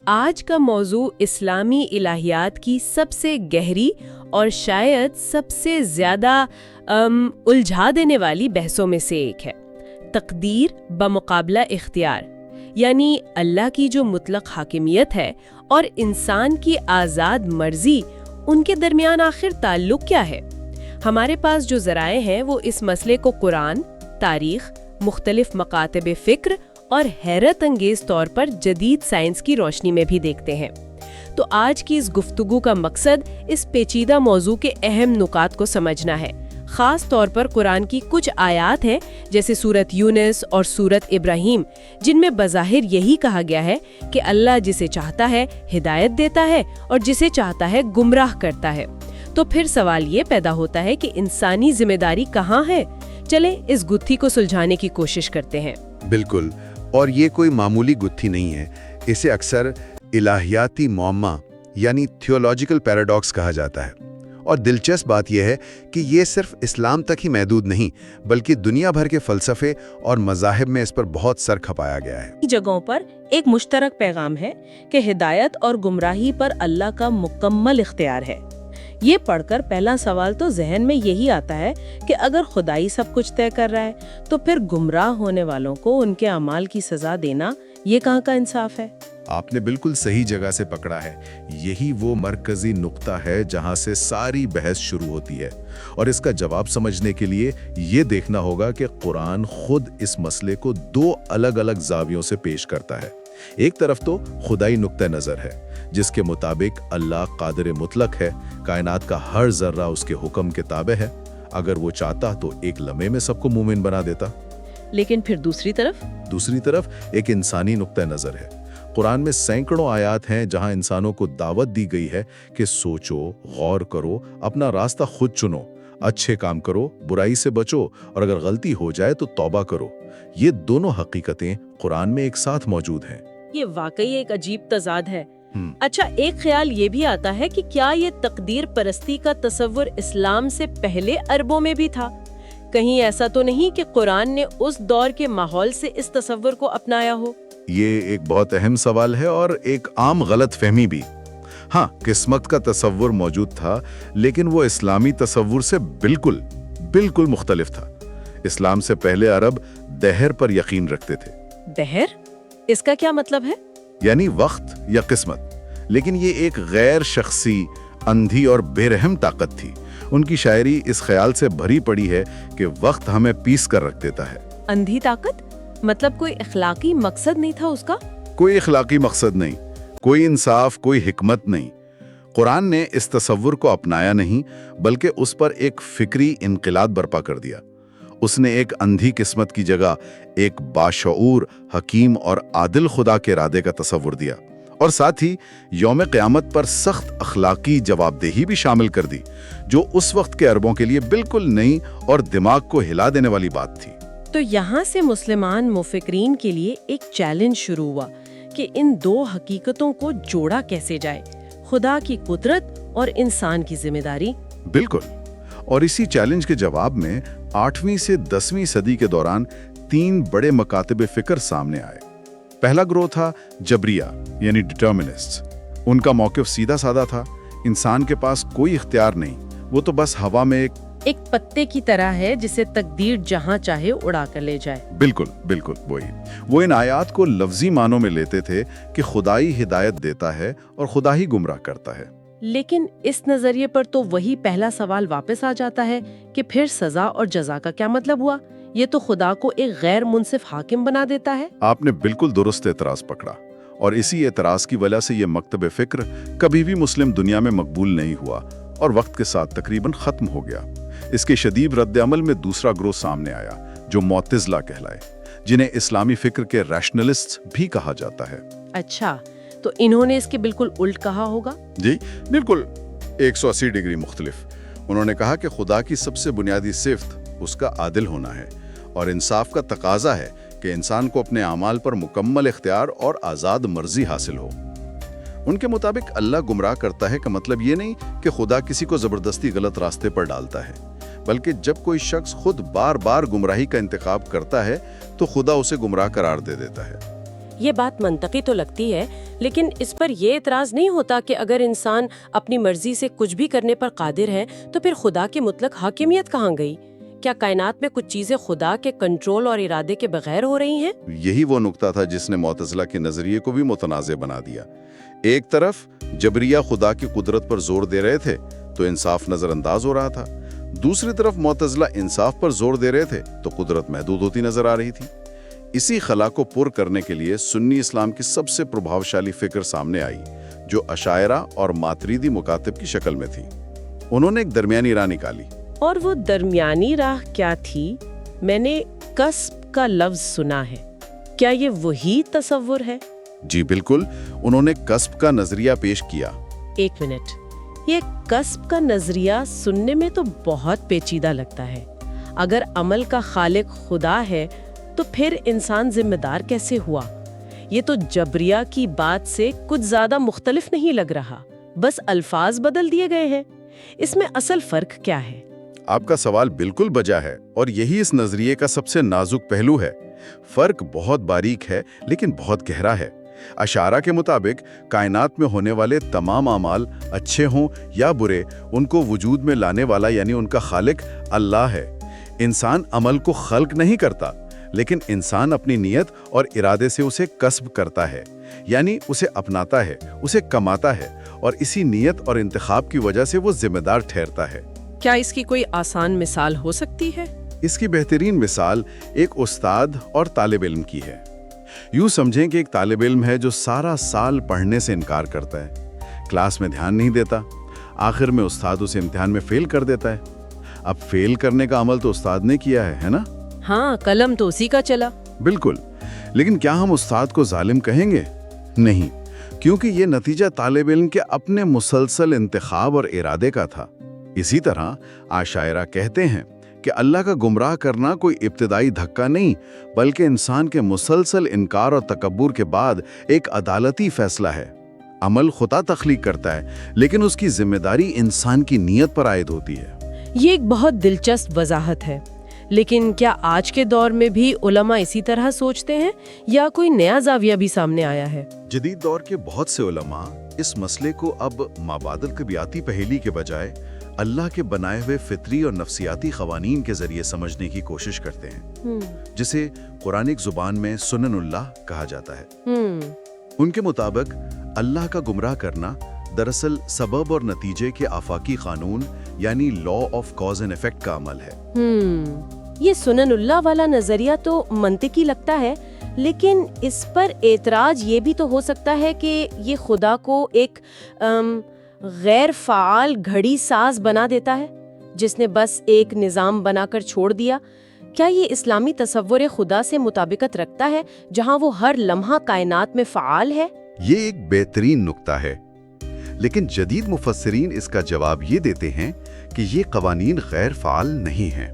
آج کا موضوع اسلامی الہیات کی سب سے گہری اور شاید سب سے زیادہ الجھا دینے والی بحثوں میں سے ایک ہے، تقدیر بمقابلہ اختیار، یعنی اللہ کی جو مطلق حاکمیت ہے اور انسان کی آزاد مرضی، ان کے درمیان آخر تعلق کیا ہے؟ ہمارے پاس جو ذرائع ہیں وہ اس مسئلے کو قرآن، تاریخ، مختلف مکاتب فکر اور حیرت انگیز طور پر جدید سائنس کی روشنی میں بھی دیکھتے ہیں۔ تو آج کی اس گفتگو کا مقصد اس پیچیدہ موضوع کے اہم نکات کو سمجھنا ہے، خاص طور پر قرآن کی کچھ آیات ہیں جیسے سورت یونس اور سورت ابراہیم، جن میں بظاہر یہی کہا گیا ہے کہ اللہ جسے چاہتا ہے ہدایت دیتا ہے اور جسے چاہتا ہے گمراہ کرتا ہے۔ تو پھر سوال یہ پیدا ہوتا ہے کہ انسانی ذمہ داری کہاں ہے؟ چلیں اس گتھی کو سلجھانے کی کوشش کرتے ہیں۔ بالکل، اور یہ کوئی معمولی گتھی نہیں ہے، اسے اکثر الہیاتی معمہ یعنی تھیولوجیکل پیراڈاکس کہا جاتا ہے۔ اور دلچسپ بات یہ ہے کہ یہ صرف اسلام تک ہی محدود نہیں، بلکہ دنیا بھر کے فلسفے اور مذاہب میں اس پر بہت سر کھپایا گیا ہے۔ جگہوں پر ایک مشترک پیغام ہے کہ ہدایت اور گمراہی پر اللہ کا مکمل اختیار ہے۔ یہ پڑھ کر پہلا سوال تو ذہن میں یہی آتا ہے کہ اگر خدائی سب کچھ طے کر رہا ہے تو پھر گمراہ ہونے والوں کو ان کے اعمال کی سزا دینا یہ کہاں کا انصاف ہے؟ آپ نے بالکل صحیح جگہ سے پکڑا ہے۔ یہی وہ مرکزی نقطہ ہے جہاں سے ساری بحث شروع ہوتی ہے، اور اس کا جواب سمجھنے کے لیے یہ دیکھنا ہوگا کہ قرآن خود اس مسئلے کو دو الگ الگ زاویوں سے پیش کرتا ہے۔ ایک طرف تو خدائی نقطہ نظر ہے، جس کے مطابق اللہ قادر مطلق ہے، کائنات کا ہر ذرہ اس کے حکم کے تابع ہے، اگر وہ چاہتا تو ایک لمحے میں سب کو مومن بنا دیتا۔ لیکن پھر دوسری طرف ایک انسانی نقطہ نظر ہے۔ قرآن میں سینکڑوں آیات ہیں جہاں انسانوں کو دعوت دی گئی ہے کہ سوچو، غور کرو، اپنا راستہ خود چنو، اچھے کام کرو، برائی سے بچو، اور اگر غلطی ہو جائے تو توبہ کرو۔ یہ دونوں حقیقتیں قرآن میں ایک ساتھ موجود ہیں۔ یہ واقعی ایک عجیب تضاد ہے۔ اچھا، ایک خیال یہ بھی آتا ہے کہ کیا یہ تقدیر پرستی کا تصور اسلام سے پہلے عربوں میں بھی تھا؟ کہیں ایسا تو نہیں کہ قرآن نے اس دور کے ماحول سے اس تصور کو اپنایا ہو؟ یہ ایک بہت اہم سوال ہے اور ایک عام غلط فہمی بھی۔ ہاں، قسمت کا تصور موجود تھا، لیکن وہ اسلامی تصور سے بالکل مختلف تھا۔ اسلام سے پہلے عرب دہر پر یقین رکھتے تھے۔ دہر؟ اس کا کیا مطلب ہے؟ یعنی وقت یا قسمت، لیکن یہ ایک غیر شخصی، اندھی اور بے رحم طاقت تھی۔ ان کی شاعری اس خیال سے بھری پڑی ہے کہ وقت ہمیں پیس کر رکھ دیتا ہے۔ اندھی طاقت؟ مطلب کوئی اخلاقی مقصد نہیں تھا اس کا؟ کوئی اخلاقی مقصد نہیں، کوئی انصاف، کوئی حکمت نہیں۔ قرآن نے اس تصور کو اپنایا نہیں، بلکہ اس پر ایک فکری انقلاب برپا کر دیا۔ اس نے ایک اندھی قسمت کی جگہ ایک باشعور، حکیم اور عادل خدا کے ارادے کا تصور دیا، اور ساتھ ہی یوم قیامت پر سخت اخلاقی جواب دہی بھی شامل کر دی، جو اس وقت کے عربوں کے لیے بالکل نئی اور دماغ کو ہلا دینے والی بات تھی۔ تو یہاں سے مسلمان مفکرین کے لیے ایک چیلنج شروع ہوا کہ ان دو حقیقتوں کو جوڑا کیسے جائے، خدا کی قدرت اور انسان کی ذمہ داری۔ بالکل، اور اسی چیلنج کے جواب میں 8ویں سے 10ویں صدی کے دوران 3 بڑے مکاتب فکر سامنے آئے۔ پہلا گروہ تھا جبریہ یعنی ڈٹرمنسٹ۔ ان کا موقف سیدھا سادہ تھا، انسان کے پاس کوئی اختیار نہیں، وہ تو بس ہوا میں ایک پتے کی طرح ہے جسے تقدیر جہاں چاہے اڑا کر لے جائے۔ بالکل وہی۔ وہ ان آیات کو لفظی معنوں میں لیتے تھے کہ خدائی ہدایت دیتا ہے اور خدا ہی گمراہ کرتا ہے۔ لیکن اس نظریے پر تو وہی پہلا سوال واپس آ جاتا ہے کہ پھر سزا اور جزا کا کیا مطلب ہوا؟ یہ تو خدا کو ایک غیر منصف حاکم بنا دیتا ہے۔ آپ نے بالکل درست اعتراض پکڑا، اور اسی اعتراض کی وجہ سے یہ مکتب فکر کبھی بھی مسلم دنیا میں مقبول نہیں ہوا اور وقت کے ساتھ تقریباً ختم ہو گیا۔ اس کے شدید رد عمل میں دوسرا گروہ سامنے آیا جو معتزلہ کہلائے، جنہیں اسلامی فکر کے ریشنلسٹ بھی کہا جاتا ہے۔ اچھا، تو انہوں نے اس کے بالکل الٹ کہا ہوگا؟ جی بالکل، 180 ڈگری مختلف۔ انہوں نے کہا کہ خدا کی سب سے بنیادی صفت اس کا عادل ہونا ہے، اور انصاف کا تقاضا ہے کہ انسان کو اپنے اعمال پر مکمل اختیار اور آزاد مرضی حاصل ہو۔ ان کے مطابق اللہ گمراہ کرتا ہے کا مطلب یہ نہیں کہ خدا کسی کو زبردستی غلط راستے پر ڈالتا ہے، بلکہ جب کوئی شخص خود بار بار گمراہی کا انتخاب کرتا ہے تو خدا اسے گمراہ قرار دے دیتا ہے۔ یہ بات منطقی تو لگتی ہے، لیکن اس پر یہ اعتراض نہیں ہوتا کہ اگر انسان اپنی مرضی سے کچھ بھی کرنے پر قادر ہے تو پھر خدا کی مطلق حاکمیت کہاں گئی؟ کیا کائنات میں کچھ چیزیں خدا کے کنٹرول اور ارادے کے بغیر ہو رہی ہیں؟ یہی وہ نقطہ تھا جس نے معتزلہ کے نظریے کو بھی متنازع بنا دیا۔ ایک طرف جبریہ خدا کی قدرت پر زور دے رہے تھے تو انصاف نظر انداز ہو رہا تھا، دوسری طرف معتزلہ انصاف پر زور دے رہے تھے تو قدرت محدود ہوتی نظر آ رہی تھی۔ اسی خلا کو پر کرنے کے لیے سنی اسلام کی سب سے پربھاوشالی فکر سامنے آئی، جو اشاعرہ اور ماتریدی مکاتب کی شکل میں تھی۔ انہوں نے ایک درمیانی راہ نکالی۔ اور وہ درمیانی راہ کیا تھی؟ میں نے کسب کا لفظ سنا ہے، کیا یہ وہی تصور ہے؟ جی بالکل، انہوں نے کسب کا نظریہ پیش کیا۔ ایک منٹ، یہ کسب کا نظریہ سننے میں تو بہت پیچیدہ لگتا ہے۔ اگر عمل کا خالق خدا ہے تو پھر انسان ذمہ دار کیسے ہوا؟ یہ تو جبریہ کی بات سے کچھ زیادہ مختلف نہیں لگ رہا، بس الفاظ بدل دیے گئے ہیں۔ اس میں اصل فرق کیا ہے؟ آپ کا سوال بالکل بجا ہے، اور یہی اس نظریے کا سب سے نازک پہلو ہے۔ فرق بہت باریک ہے لیکن بہت گہرا ہے۔ اشاعرہ کے مطابق کائنات میں ہونے والے تمام اعمال اچھے ہوں یا برے، ان کو وجود میں لانے والا یعنی ان کا خالق اللہ ہے۔ انسان عمل کو خلق نہیں کرتا، لیکن انسان اپنی نیت اور ارادے سے اسے کسب کرتا ہے، یعنی اسے اپناتا ہے، اسے کماتا ہے، اور اسی نیت اور انتخاب کی وجہ سے وہ ذمہ دار ٹھہرتا ہے۔ کیا اس کی کوئی آسان مثال ہو سکتی ہے؟ اس کی بہترین مثال ایک استاد اور طالب علم کی ہے۔ یوں سمجھیں کہ ایک طالب علم ہے جو سارا سال پڑھنے سے انکار کرتا ہے، کلاس میں دھیان نہیں دیتا، آخر میں استاد اسے امتحان میں فیل کر دیتا ہے۔ اب فیل کرنے کا عمل تو استاد نے کیا ہے نا؟ ہاں، قلم تو اسی کا چلا۔ بالکل، لیکن کیا ہم استاد کو ظالم کہیں گے؟ نہیں، کیونکہ یہ نتیجہ طالب علم کے اپنے مسلسل انتخاب اور ارادے کا تھا۔ اسی طرح اشاعرہ کہتے ہیں کہ اللہ کا گمراہ کرنا کوئی ابتدائی دھکا نہیں، بلکہ انسان کے مسلسل انکار اور تکبر کے بعد ایک عدالتی فیصلہ ہے۔ عمل خدا تخلیق کرتا ہے، لیکن اس کی ذمہ داری انسان کی نیت پر عائد ہوتی ہے۔ یہ ایک بہت دلچسپ وضاحت ہے، لیکن کیا آج کے دور میں بھی علماء اسی طرح سوچتے ہیں یا کوئی نیا زاویہ بھی سامنے آیا ہے؟ جدید دور کے بہت سے علماء اس مسئلے کو اب مابعد القبیاتی پہیلی کے بجائے اللہ کے بنائے ہوئے فطری اور نفسیاتی قوانین کے ذریعے سمجھنے کی کوشش کرتے ہیں، جسے قرآنک زبان میں سنن اللہ کہا جاتا ہے۔ ان کے مطابق اللہ کا گمراہ کرنا دراصل سبب اور نتیجے کے آفاقی قانون یعنی law of cause and effect کا عمل ہے۔ یہ سنن اللہ والا نظریہ تو منطقی لگتا ہے، لیکن اس پر اعتراض یہ بھی تو ہو سکتا ہے کہ یہ خدا کو ایک غیر فعال گھڑی ساز بنا دیتا ہے جس نے بس ایک نظام بنا کر چھوڑ دیا۔ کیا یہ اسلامی تصور خدا سے مطابقت رکھتا ہے جہاں وہ ہر لمحہ کائنات میں فعال ہے؟ یہ ایک بہترین نقطہ ہے، لیکن جدید مفسرین اس کا جواب یہ دیتے ہیں کہ یہ قوانین غیر فعال نہیں ہیں۔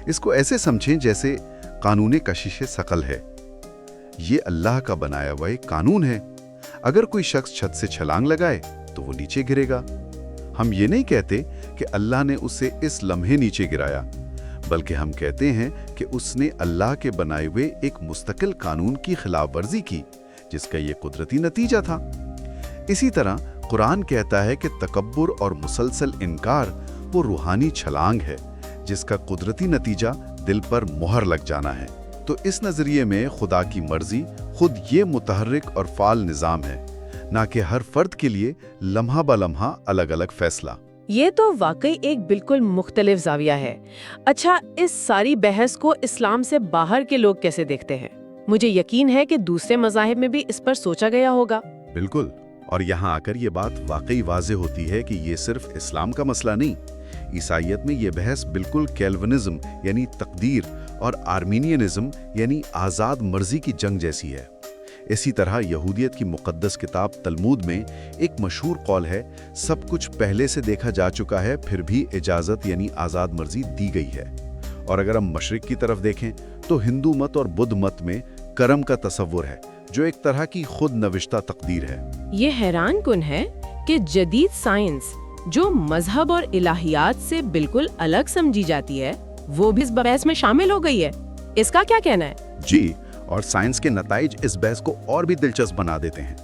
اس کو ایسے سمجھیں جیسے قانون کشش ثقل ہے۔ یہ اللہ کا بنایا ہوا ایک قانون ہے۔ اگر کوئی شخص چھت سے چھلانگ لگائے تو وہ نیچے گرے گا۔ ہم یہ نہیں کہتے کہ اللہ نے اسے اس لمحے نیچے گرایا، بلکہ ہم کہتے ہیں کہ اس نے اللہ کے بنائے ہوئے ایک مستقل قانون کی خلاف ورزی کی، جس کا یہ قدرتی نتیجہ تھا۔ اسی طرح قرآن کہتا ہے کہ تکبر اور مسلسل انکار وہ روحانی چھلانگ ہے جس کا قدرتی نتیجہ دل پر مہر لگ جانا ہے۔ تو اس نظریے میں خدا کی مرضی خود یہ متحرک اور فعال نظام ہے، نہ کہ ہر فرد کے لیے لمحہ بہ لمحہ الگ الگ فیصلہ۔ یہ تو واقعی ایک بالکل مختلف زاویہ ہے۔ اچھا، اس ساری بحث کو اسلام سے باہر کے لوگ کیسے دیکھتے ہیں؟ مجھے یقین ہے کہ دوسرے مذاہب میں بھی اس پر سوچا گیا ہوگا۔ بالکل، اور یہاں آ کر یہ بات واقعی واضح ہوتی ہے کہ یہ صرف اسلام کا مسئلہ نہیں۔ عیسائیت میں یہ بحث بالکل کیلونزم یعنی تقدیر اور آرمینینزم یعنی آزاد مرضی کی جنگ جیسی ہے۔ اسی طرح یہودیت کی مقدس کتاب تلمود میں ایک مشہور قول ہے، سب کچھ پہلے سے دیکھا جا چکا ہے، پھر بھی اجازت یعنی آزاد مرضی دی گئی ہے۔ اور اگر ہم مشرق کی طرف دیکھیں تو ہندو مت اور بدھ مت میں کرم کا تصور ہے، جو ایک طرح کی خود نوشتہ تقدیر ہے۔ یہ حیران کن ہے کہ جدید سائنس جو مذہب اور الہیات سے بالکل الگ سمجھی جاتی ہے، وہ بھی اس بحث میں شامل ہو گئی ہے۔ اس کا کیا کہنا ہے؟ جی، اور سائنس کے نتائج اس بحث کو اور بھی دلچسپ بنا دیتے ہیں۔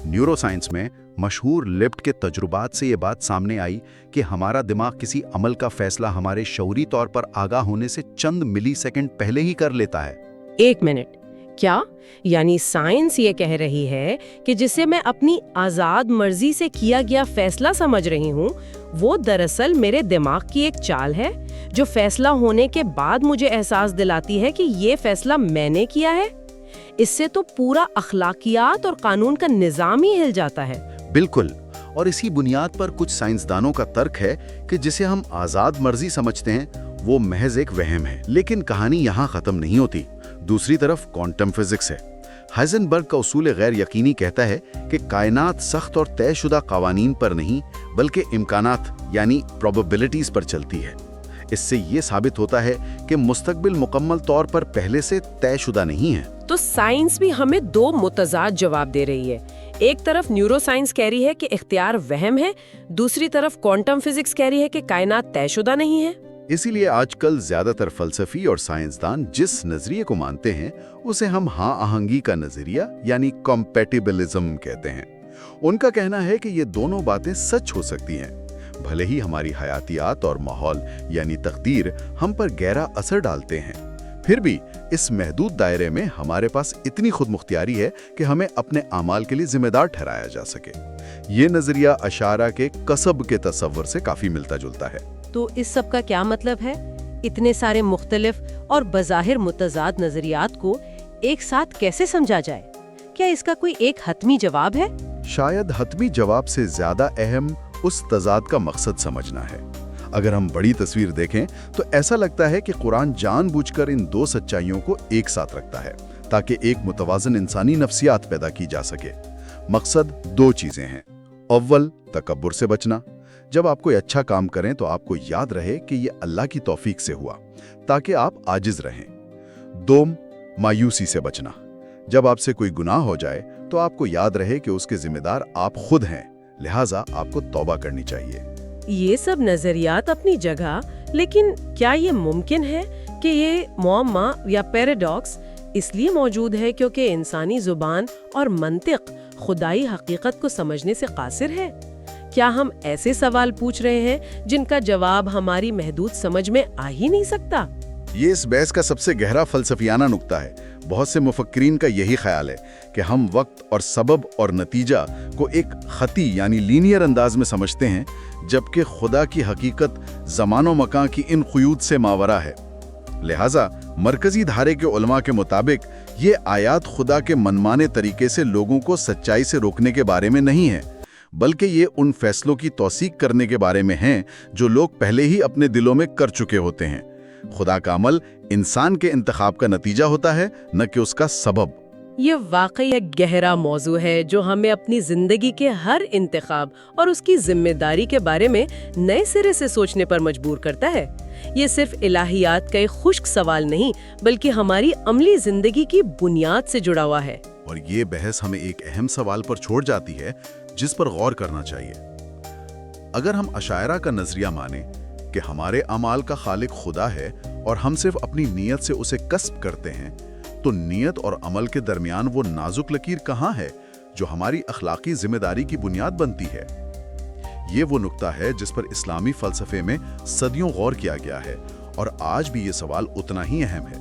نیورو سائنس میں مشہور لفٹ کے تجربات سے یہ بات سامنے آئی کہ ہمارا دماغ کسی عمل کا فیصلہ ہمارے شعوری طور پر آگاہ ہونے سے چند ملی سیکنڈ پہلے ہی کر لیتا ہے۔ 1 منٹ، کیا یعنی سائنس یہ کہہ رہی ہے کہ جسے میں اپنی آزاد مرضی سے کیا گیا فیصلہ سمجھ رہی ہوں وہ دراصل میرے دماغ کی ایک چال ہے جو فیصلہ ہونے کے بعد مجھے احساس دلاتی ہے کہ یہ فیصلہ میں نے کیا ہے؟ اس سے تو پورا اخلاقیات اور قانون کا نظام ہی ہل جاتا ہے۔ بالکل، اور اسی بنیاد پر کچھ سائنسدانوں کا ترک ہے کہ جسے ہم آزاد مرضی سمجھتے ہیں وہ محض ایک وہم ہے۔ لیکن کہانی یہاں ختم نہیں ہوتی۔ دوسری طرف کوانٹم فزکس ہے۔ ہائزنبرگ کا اصول غیر یقینی کہتا ہے کہ کائنات سخت اور طے شدہ قوانین پر نہیں بلکہ امکانات یعنی پروبیبلٹیز پر چلتی ہے۔ اس سے یہ ثابت ہوتا ہے کہ مستقبل مکمل طور پر پہلے سے طے شدہ نہیں ہے۔ تو سائنس بھی ہمیں 2 متضاد جواب دے رہی ہے۔ ایک طرف نیورو سائنس کہہ رہی ہے کہ اختیار وہم ہے، دوسری طرف کوانٹم فزکس کہہ رہی ہے کہ کائنات طے شدہ نہیں ہے۔ اسی لیے آج کل زیادہ تر فلسفی اور سائنسدان جس نظریے کو مانتے ہیں اسے ہم ہاں آہنگی کا نظریہ یعنی کمپیٹیبلزم کہتے ہیں۔ ان کا کہنا ہے کہ یہ دونوں باتیں سچ ہو سکتی ہیں، بھلے ہی ہماری حیاتیات اور ماحول یعنی تقدیر ہم پر گہرا اثر ڈالتے ہیں، پھر بھی اس محدود دائرے میں ہمارے پاس اتنی خود مختاری ہے کہ ہمیں اپنے اعمال کے لیے ذمہ دار ٹھہرایا جا سکے۔ یہ نظریہ اشارہ کے کسب کے تصور سے کافی ملتا جلتا ہے۔ تو اس سب کا کیا مطلب ہے؟ اتنے سارے مختلف اور بظاہر متضاد نظریات کو ایک ساتھ کیسے سمجھا جائے؟ کیا اس کا کوئی ایک حتمی جواب ہے؟ شاید حتمی جواب سے زیادہ اہم اس تضاد کا مقصد سمجھنا ہے۔ اگر ہم بڑی تصویر دیکھیں تو ایسا لگتا ہے کہ قرآن جان بوجھ کر ان 2 سچائیوں کو ایک ساتھ رکھتا ہے تاکہ ایک متوازن انسانی نفسیات پیدا کی جا سکے۔ مقصد 2 چیزیں ہیں۔ اول، تکبر سے بچنا۔ جب آپ کوئی اچھا کام کریں تو آپ کو یاد رہے کہ یہ اللہ کی توفیق سے ہوا تاکہ آپ عاجز رہیں۔ دوم، مایوسی سے بچنا۔ جب آپ سے کوئی گناہ ہو جائے تو آپ کو یاد رہے کہ اس کے ذمہ دار آپ خود ہیں، لہٰذا آپ کو توبہ کرنی چاہیے۔ یہ سب نظریات اپنی جگہ، لیکن کیا یہ ممکن ہے کہ یہ معمہ یا پیراڈاکس اس لیے موجود ہے کیونکہ انسانی زبان اور منطق خدائی حقیقت کو سمجھنے سے قاصر ہے؟ کیا ہم ایسے سوال پوچھ رہے ہیں جن کا جواب ہماری محدود سمجھ میں آ ہی نہیں سکتا؟ یہ اس بحث کا سب سے گہرا فلسفیانہ نقطہ ہے۔ بہت سے مفکرین کا یہی خیال ہے کہ ہم وقت اور سبب اور نتیجہ کو ایک خطی یعنی لینئر انداز میں سمجھتے ہیں، جبکہ خدا کی حقیقت زمان و مکان کی ان قیود سے ماورا ہے۔ لہٰذا مرکزی دھارے کے علماء کے مطابق یہ آیات خدا کے منمانے طریقے سے لوگوں کو سچائی سے روکنے کے بارے میں نہیں ہے، بلکہ یہ ان فیصلوں کی توثیق کرنے کے بارے میں ہیں جو لوگ پہلے ہی اپنے دلوں میں کر چکے ہوتے ہیں۔ خدا کا عمل انسان کے انتخاب کا نتیجہ ہوتا ہے، نہ کہ اس کا سبب۔ یہ واقعی ایک گہرا موضوع ہے جو ہمیں اپنی زندگی کے ہر انتخاب اور اس کی ذمہ داری کے بارے میں نئے سرے سے سوچنے پر مجبور کرتا ہے۔ یہ صرف الہیات کا ایک خشک سوال نہیں بلکہ ہماری عملی زندگی کی بنیاد سے جڑا ہوا ہے۔ اور یہ بحث ہمیں ایک اہم سوال پر چھوڑ جاتی ہے جس پر غور کرنا چاہیے۔ اگر ہم اشاعرہ کا نظریہ مانیں کہ ہمارے اعمال کا خالق خدا ہے اور ہم صرف اپنی نیت سے اسے کسب کرتے ہیں، تو نیت اور عمل کے درمیان وہ نازک لکیر کہاں ہے جو ہماری اخلاقی ذمہ داری کی بنیاد بنتی ہے؟ یہ وہ نقطہ ہے جس پر اسلامی فلسفے میں صدیوں غور کیا گیا ہے، اور آج بھی یہ سوال اتنا ہی اہم ہے۔